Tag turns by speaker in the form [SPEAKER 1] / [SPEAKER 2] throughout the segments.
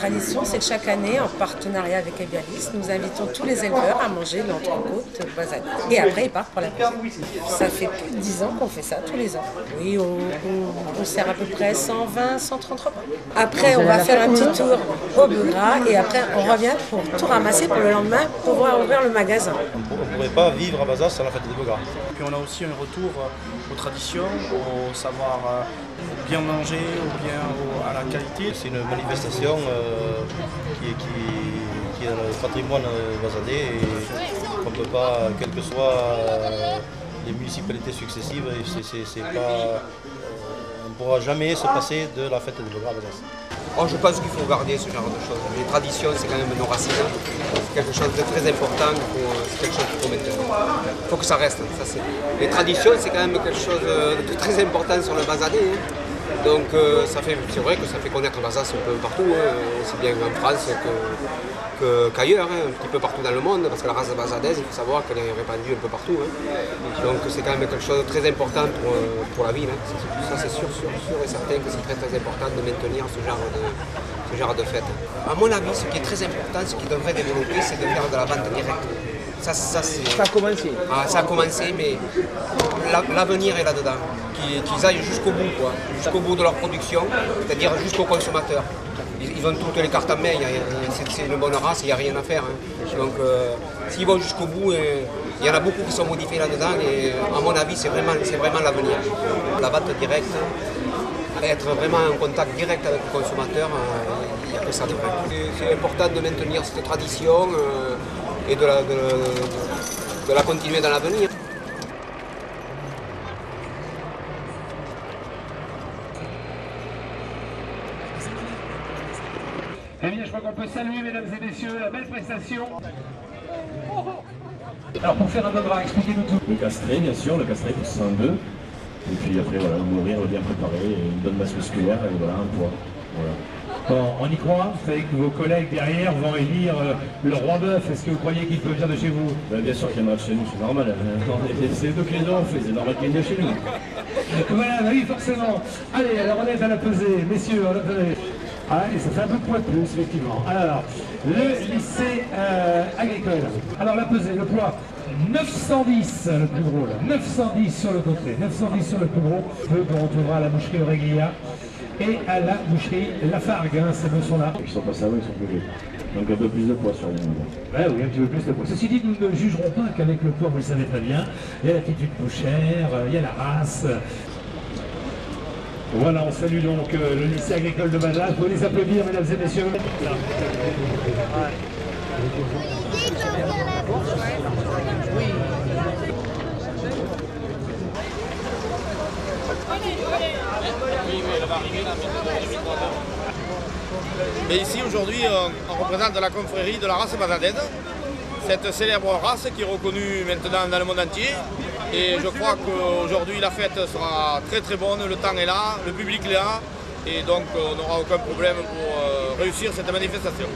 [SPEAKER 1] tradition, c'est que chaque année, en partenariat avec Ebialis, nous invitons tous les éleveurs à manger l'entrecôte basanée. Et après, ils partent pour la cuisine. Ça fait plus de 10 ans qu'on fait ça, tous les ans. Oui, on sert à peu près 120, 130 repas. Après, on va faire un petit tour au bœuf gras et après, on revient pour tout ramasser pour le lendemain, pour pouvoir ouvrir le magasin.
[SPEAKER 2] On ne pourrait pas vivre à Bazas sans la fête des bœufs gras.
[SPEAKER 3] Puis on a aussi un retour aux traditions, au savoir bien manger, à la qualité.
[SPEAKER 2] C'est une manifestation qui est dans le patrimoine basanais et qu'on ne peut pas, quelles que soient les municipalités successives, on ne pourra jamais se passer de la fête des bœufs gras à Bazas.
[SPEAKER 4] Oh, je pense qu'il faut garder ce genre de choses. Les traditions, c'est quand même nos racines. C'est quelque chose de très important, c'est quelque chose qu'il faut maintenir. Il faut que ça reste. Les traditions, c'est quand même quelque chose de très important sur le basanais. Donc c'est vrai que ça fait connaître Bazas un peu partout, aussi bien en France qu'ailleurs, un petit peu partout dans le monde, parce que la race basadaise, il faut savoir qu'elle est répandue un peu partout. Donc c'est quand même quelque chose de très important pour la ville. Ça c'est sûr et certain que c'est très très important de maintenir ce genre de fête. À mon avis, ce qui est très important, ce qui devrait développer, c'est de faire de la vente directe. Ça
[SPEAKER 5] a commencé.
[SPEAKER 4] Ça a commencé, mais l'avenir est là-dedans. Qu'ils aillent jusqu'au bout, jusqu'au bout de leur production, c'est-à-dire jusqu'au consommateur. Ils ont toutes les cartes en main, c'est une bonne race, il n'y a rien à faire. Donc s'ils vont jusqu'au bout, il y en a beaucoup qui sont modifiés là-dedans et à mon avis c'est vraiment l'avenir. La vente directe, être vraiment en contact direct avec le consommateur, il n'y a que ça de vrai. C'est important de maintenir cette tradition et de la continuer dans l'avenir.
[SPEAKER 6] Eh bien, je crois qu'on peut saluer, mesdames et messieurs, la belle prestation. Alors, pour faire un bœuf gras, expliquez-nous tout.
[SPEAKER 7] Le castré, bien sûr, le castré pour 62. Et puis après, voilà, mourir bien préparé, une bonne masse musculaire, et voilà, un poids. Voilà.
[SPEAKER 6] Bon, on y croit? Vous savez que vos collègues derrière vont élire le roi bœuf. Est-ce que vous croyez qu'il peut venir de chez vous?
[SPEAKER 7] Bien sûr qu'il viendra de chez nous, c'est normal. C'est deux que les dents, c'est normal qu'il vienne de chez nous.
[SPEAKER 6] Voilà, bah oui, forcément. Allez, alors on est à la pesée. Messieurs, on a pesé. Ah, et ça fait un peu de poids de plus, effectivement. Alors, le lycée agricole. Alors, la pesée, le poids, 910, le plus gros, là. 910 sur le côté, 910 sur le plus gros. Peu qu'on retrouvera à la boucherie Aurélia et à la boucherie Lafargue, hein, ces deux sont là.
[SPEAKER 7] Ils sont pas savants, ils sont plus vieux. Donc un peu plus de poids sur les mouvements.
[SPEAKER 6] Ouais, oui, un petit peu plus de poids. Ceci dit, nous ne jugerons pas qu'avec le poids, vous le savez très bien, il y a l'attitude bouchère, il y a la race. Voilà, on salue donc le lycée agricole de Bazas. Vous pouvez les applaudir, mesdames et messieurs.
[SPEAKER 8] Et ici, aujourd'hui, on représente la confrérie de la race bazadaise, cette célèbre race qui est reconnue maintenant dans le monde entier. Et je crois qu'aujourd'hui, la fête sera très très bonne, le temps est là, le public est là, et donc on n'aura aucun problème pour réussir cette manifestation.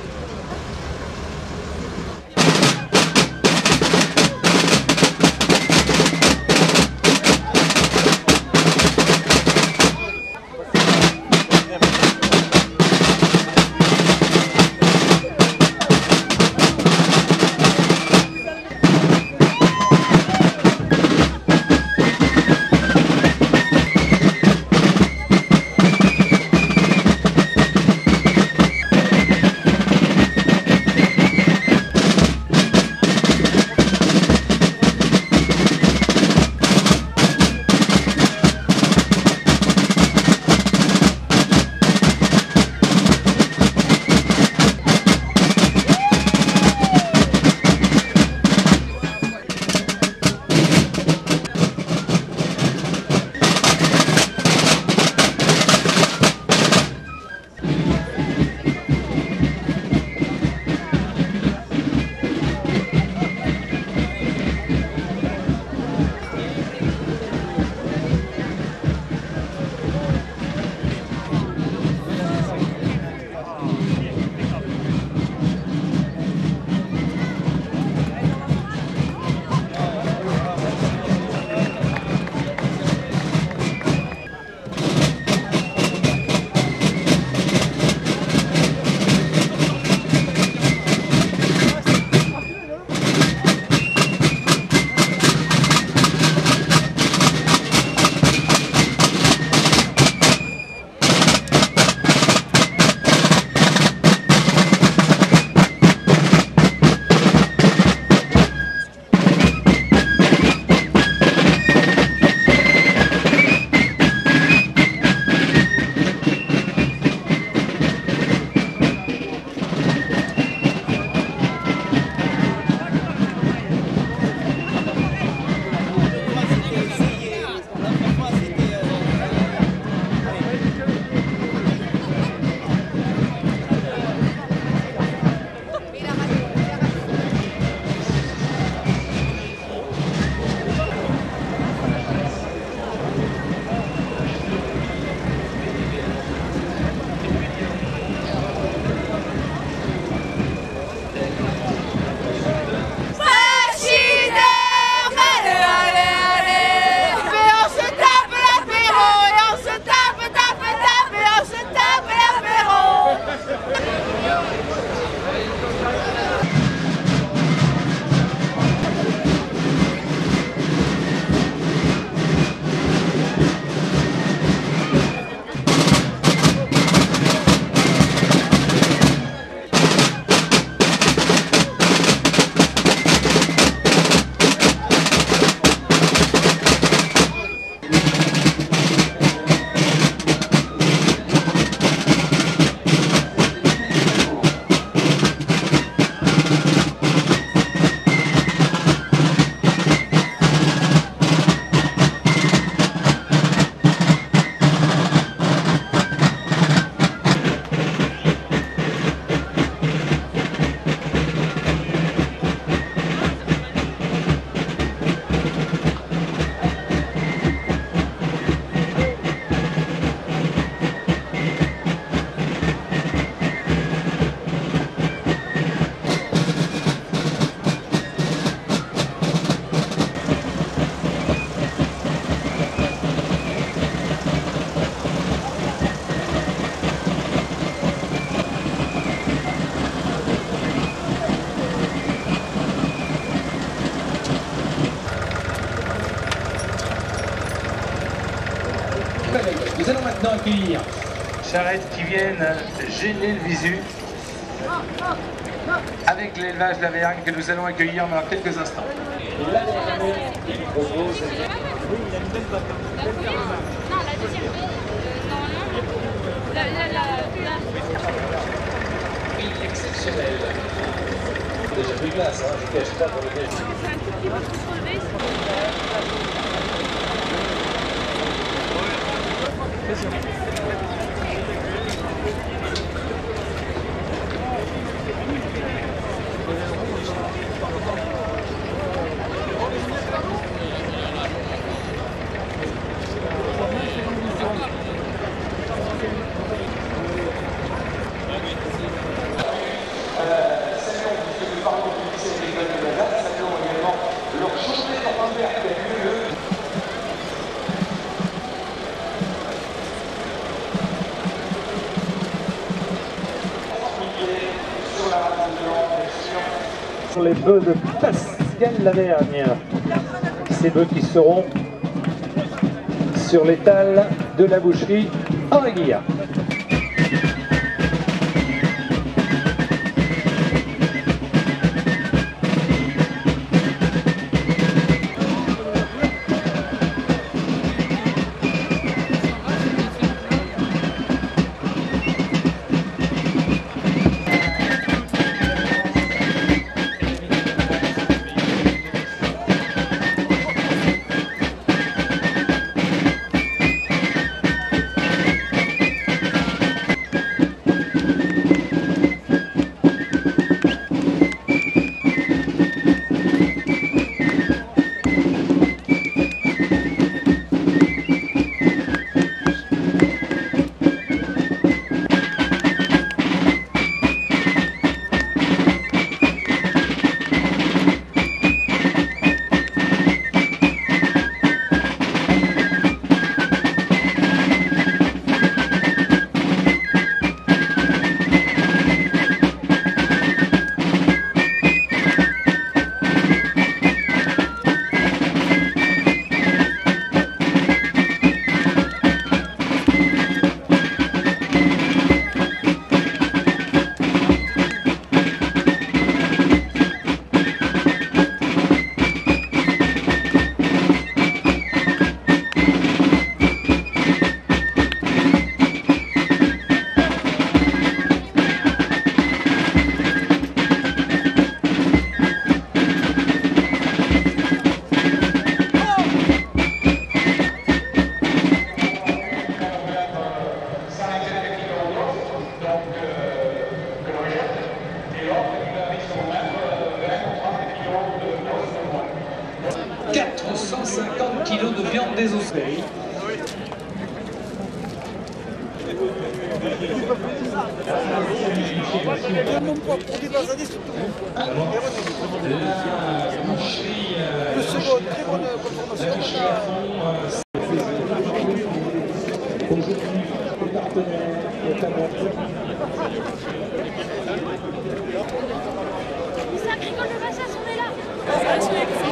[SPEAKER 6] maintenant accueillir charrettes qui viennent gêner le visu avec l'élevage de la Vergne que nous allons accueillir dans quelques instants. Et la dernière, il propose... Oui, il a une belle bataille.
[SPEAKER 5] Non, la deuxième.
[SPEAKER 6] Oui, exceptionnel. Déjà pris place, hein, je cache pas pour le début.
[SPEAKER 5] C'est un tout petit peu trop relevé.
[SPEAKER 6] Sur les bœufs de Pascal Lavergne, ces bœufs qui seront sur l'étal de la boucherie en Aiguilla.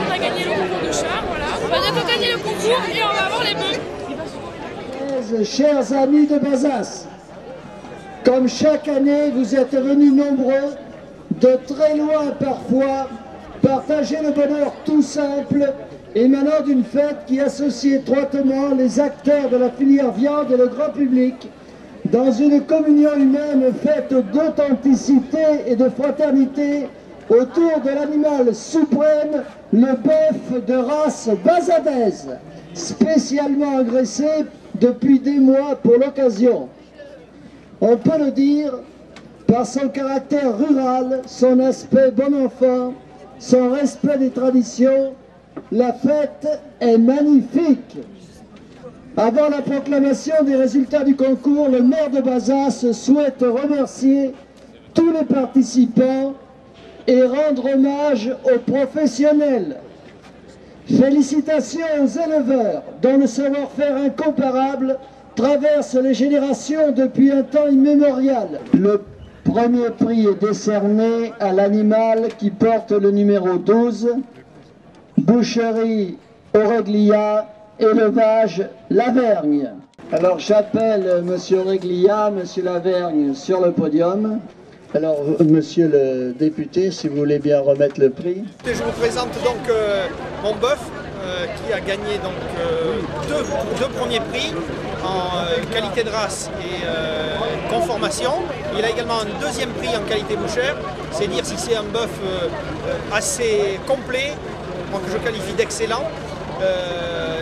[SPEAKER 5] On a gagné le concours de chars, voilà. On va bientôt gagner le concours et on va avoir les bœufs.
[SPEAKER 9] Chers amis de Bazas, comme chaque année, vous êtes venus nombreux, de très loin parfois, partager le bonheur tout simple émanant d'une fête qui associe étroitement les acteurs de la filière viande et le grand public dans une communion humaine faite d'authenticité et de fraternité autour de l'animal suprême, le bœuf de race bazadaise, spécialement engraissé depuis des mois pour l'occasion. On peut le dire par son caractère rural, son aspect bon enfant, son respect des traditions, la fête est magnifique. Avant la proclamation des résultats du concours, le maire de Bazas souhaite remercier tous les participants et rendre hommage aux professionnels. Félicitations aux éleveurs dont le savoir-faire incomparable traverse les générations depuis un temps immémorial. Le premier prix est décerné à l'animal qui porte le numéro 12, Boucherie Aureglia, élevage Lavergne. Alors j'appelle Monsieur Réglia, Monsieur Lavergne sur le podium. Alors Monsieur le député, si vous voulez bien remettre le prix.
[SPEAKER 10] Je vous présente donc mon bœuf qui a gagné donc deux premiers prix en qualité de race et conformation. Il a également un deuxième prix en qualité bouchère. C'est dire si c'est un bœuf assez complet, que je qualifie d'excellent.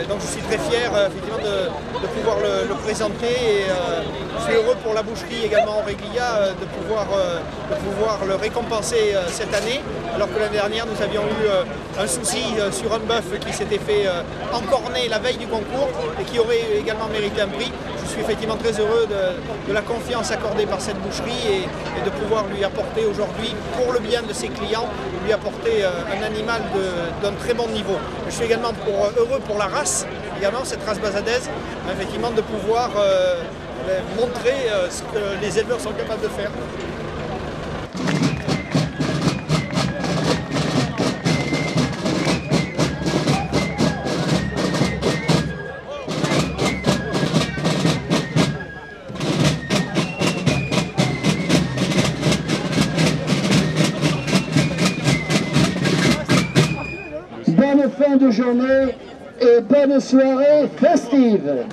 [SPEAKER 10] Donc je suis très fier effectivement de pouvoir le présenter et je suis heureux pour la boucherie également Réglia de pouvoir le récompenser cette année, alors que l'année dernière nous avions eu un souci sur un bœuf qui s'était fait encorner la veille du concours et qui aurait également mérité un prix. Je suis effectivement très heureux de la confiance accordée par cette boucherie et de pouvoir lui apporter aujourd'hui, pour le bien de ses clients, lui apporter un animal d'un très bon niveau. Je suis également heureux pour la race, également cette race bazadaise, effectivement de pouvoir montrer ce que les éleveurs sont capables de faire.
[SPEAKER 9] Bonne fin de journée et bonne soirée festive.